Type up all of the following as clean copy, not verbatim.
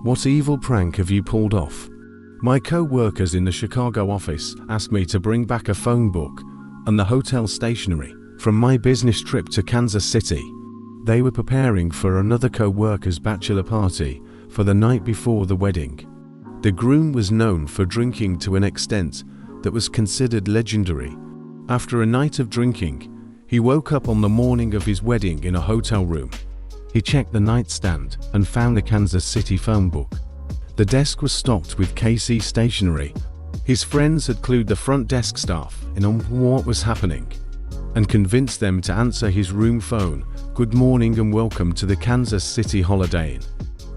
What evil prank have you pulled off? My co-workers in the Chicago office asked me to bring back a phone book and the hotel stationery from my business trip to Kansas City. They were preparing for another co-worker's bachelor party for the night before the wedding. The groom was known for drinking to an extent that was considered legendary. After a night of drinking, he woke up on the morning of his wedding in a hotel room. He checked the nightstand and found the Kansas City phone book. The desk was stocked with KC stationery. His friends had clued the front desk staff in on what was happening and convinced them to answer his room phone, "Good morning and welcome to the Kansas City Holiday Inn."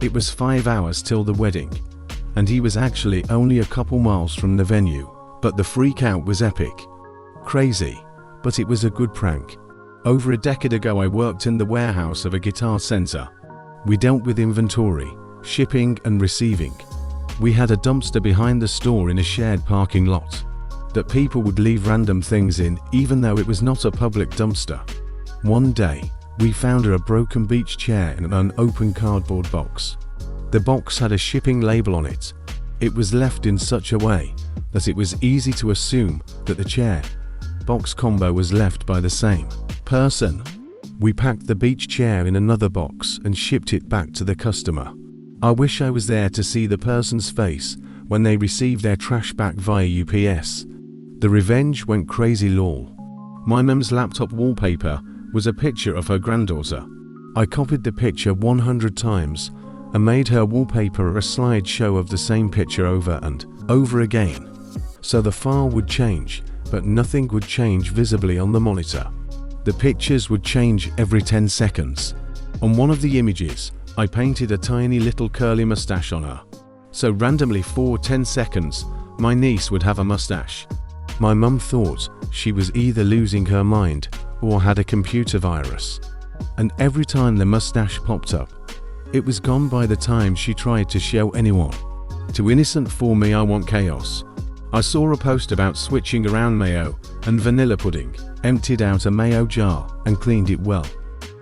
It was 5 hours till the wedding, and he was actually only a couple miles from the venue, but the freak out was epic. Crazy, but it was a good prank. Over a decade ago, I worked in the warehouse of a guitar center. We dealt with inventory, shipping and receiving. We had a dumpster behind the store in a shared parking lot that people would leave random things in, even though it was not a public dumpster. One day, we found a broken beach chair in an open cardboard box. The box had a shipping label on it. It was left in such a way that it was easy to assume that the chair box combo was left by the same person. We packed the beach chair in another box and shipped it back to the customer. I wish I was there to see the person's face when they received their trash back via UPS. The revenge went crazy lol. My mum's laptop wallpaper was a picture of her granddaughter. I copied the picture 100 times and made her wallpaper a slideshow of the same picture over and over again. So the file would change, but nothing would change visibly on the monitor. The pictures would change every 10 seconds. On one of the images, I painted a tiny little curly mustache on her. So randomly for 10 seconds, my niece would have a mustache. My mum thought she was either losing her mind or had a computer virus. And every time the mustache popped up, it was gone by the time she tried to show anyone. Too innocent for me, I want chaos. I saw a post about switching around mayo and vanilla pudding, emptied out a mayo jar and cleaned it well.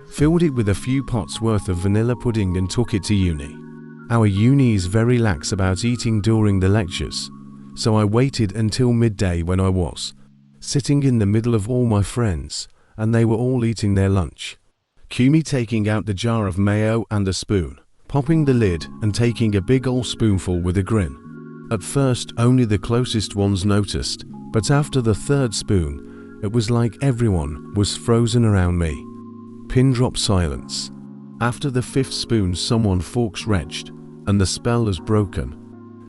Filled it with a few pots worth of vanilla pudding and took it to uni. Our uni is very lax about eating during the lectures, so I waited until midday when I was sitting in the middle of all my friends and they were all eating their lunch. Cue me taking out the jar of mayo and a spoon, popping the lid and taking a big old spoonful with a grin. At first only the closest ones noticed, but after the third spoon, it was like everyone was frozen around me. Pin drop silence. After the fifth spoon someone forks retched, and the spell was broken.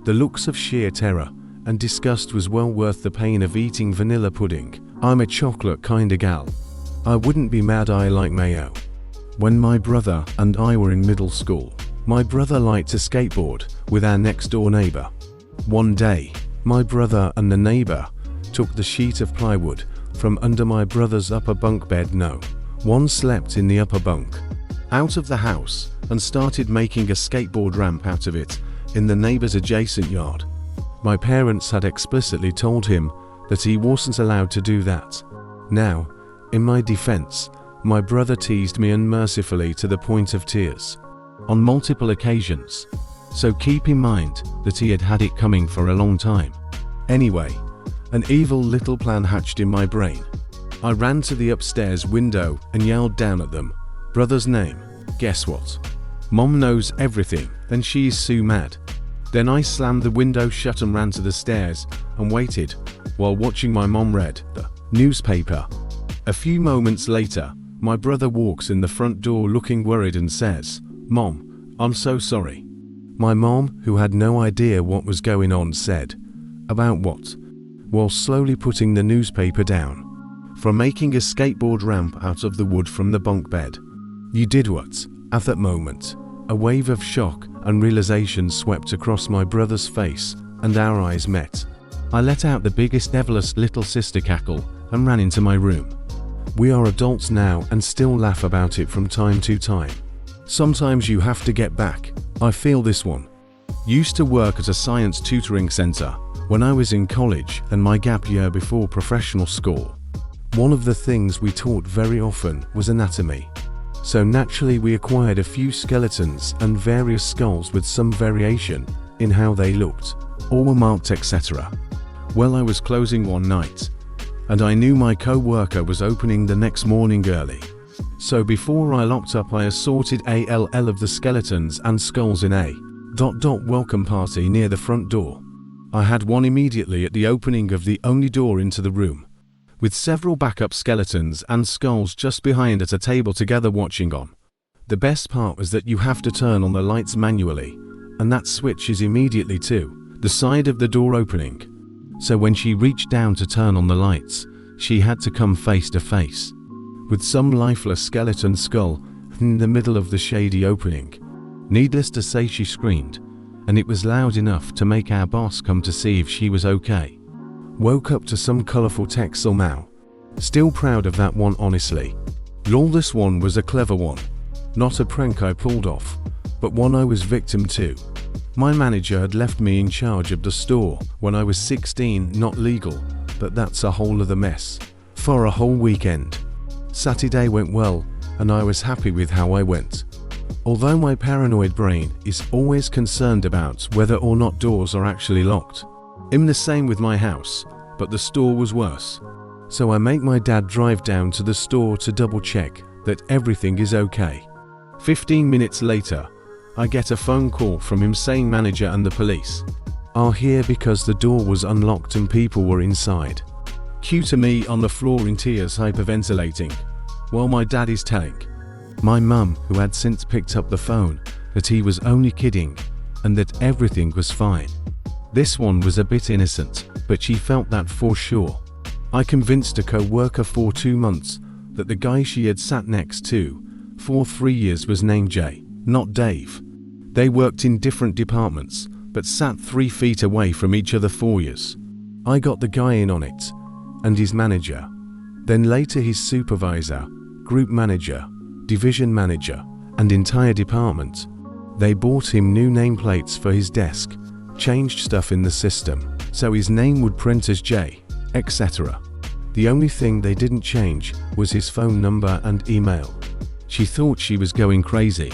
The looks of sheer terror and disgust was well worth the pain of eating vanilla pudding. I'm a chocolate kinda gal. I wouldn't be mad, I like mayo. When my brother and I were in middle school, my brother liked to skateboard with our next door neighbor. One day, my brother and the neighbor took the sheet of plywood from under my brother's upper bunk bed, no, one slept in the upper bunk, out of the house and started making a skateboard ramp out of it in the neighbor's adjacent yard. My parents had explicitly told him that he wasn't allowed to do that. Now, in my defense, my brother teased me unmercifully to the point of tears on multiple occasions. So keep in mind that he had had it coming for a long time. Anyway, an evil little plan hatched in my brain. I ran to the upstairs window and yelled down at them, "Brother's name, guess what? Mom knows everything, and she's so mad." Then I slammed the window shut and ran to the stairs and waited while watching my mom read the newspaper. A few moments later, my brother walks in the front door looking worried and says, "Mom, I'm so sorry." My mom, who had no idea what was going on, said, "About what?" while slowly putting the newspaper down. "For making a skateboard ramp out of the wood from the bunk bed." "You did what?" At that moment, a wave of shock and realization swept across my brother's face and our eyes met. I let out the biggest everless little sister cackle and ran into my room. We are adults now and still laugh about it from time to time. Sometimes you have to get back. I feel this one. Used to work at a science tutoring center when I was in college and my gap year before professional school. One of the things we taught very often was anatomy. So naturally we acquired a few skeletons and various skulls with some variation in how they looked, or were marked, etc. Well, I was closing one night, and I knew my co-worker was opening the next morning early. So before I locked up, I assorted ALL of the skeletons and skulls in a welcome party near the front door. I had one immediately at the opening of the only door into the room, with several backup skeletons and skulls just behind at a table together watching on. The best part was that you have to turn on the lights manually, and that switch is immediately to the side of the door opening. So when she reached down to turn on the lights, she had to come face to face with some lifeless skeleton skull in the middle of the shady opening. Needless to say, she screamed, and it was loud enough to make our boss come to see if she was okay. Woke up to some colourful text somehow. Still proud of that one, honestly. Lol, this one was a clever one. Not a prank I pulled off, but one I was victim to. My manager had left me in charge of the store when I was 16, not legal, but that's a whole other mess, for a whole weekend. Saturday went well, and I was happy with how I went. Although my paranoid brain is always concerned about whether or not doors are actually locked. I'm the same with my house, but the store was worse. So I make my dad drive down to the store to double check that everything is okay. 15 minutes later, I get a phone call from him saying manager and the police are here because the door was unlocked and people were inside. Cue to me on the floor in tears, hyperventilating, while my dad is telling my mum, who had since picked up the phone, that he was only kidding and that everything was fine. This one was a bit innocent, but she felt that for sure. I convinced a co-worker for 2 months that the guy she had sat next to for 3 years was named Jay, not Dave. They worked in different departments, but sat 3 feet away from each other 4 years. I got the guy in on it, and his manager. Then later his supervisor, group manager, division manager, and entire department. They bought him new nameplates for his desk, changed stuff in the system, so his name would print as J, etc. The only thing they didn't change was his phone number and email. She thought she was going crazy,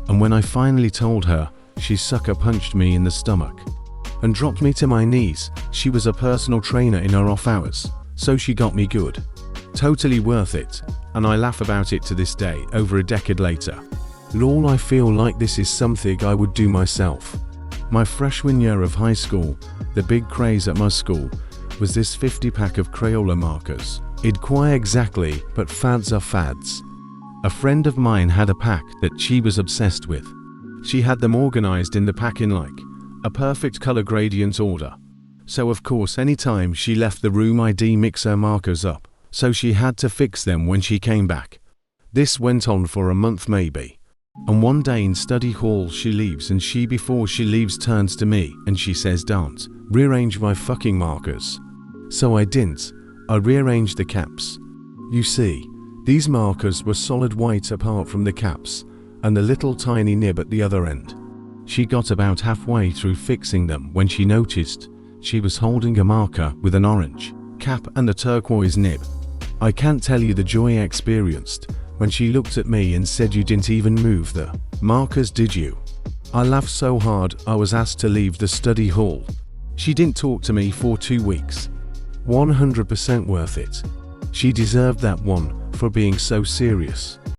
and when I finally told her, she sucker punched me in the stomach and dropped me to my knees. She was a personal trainer in her off hours, so she got me good. Totally worth it, and I laugh about it to this day, over a decade later. Lol, I feel like this is something I would do myself. My freshman year of high school, the big craze at my school was this 50-pack of Crayola markers. It'd quite exactly, but fads are fads. A friend of mine had a pack that she was obsessed with. She had them organized in the pack in like a perfect color gradient order. So of course anytime she left the room I'd mix her markers up, so she had to fix them when she came back. This went on for a month maybe. And one day in study hall she leaves, and before she leaves turns to me and she says, "Don't rearrange my fucking markers." So I didn't. I rearranged the caps. You see, these markers were solid white apart from the caps and the little tiny nib at the other end. She got about halfway through fixing them when she noticed she was holding a marker with an orange cap and a turquoise nib. I can't tell you the joy I experienced when she looked at me and said, "You didn't even move the markers, did you?" I laughed so hard I was asked to leave the study hall. She didn't talk to me for 2 weeks. 100% worth it. She deserved that one for being so serious.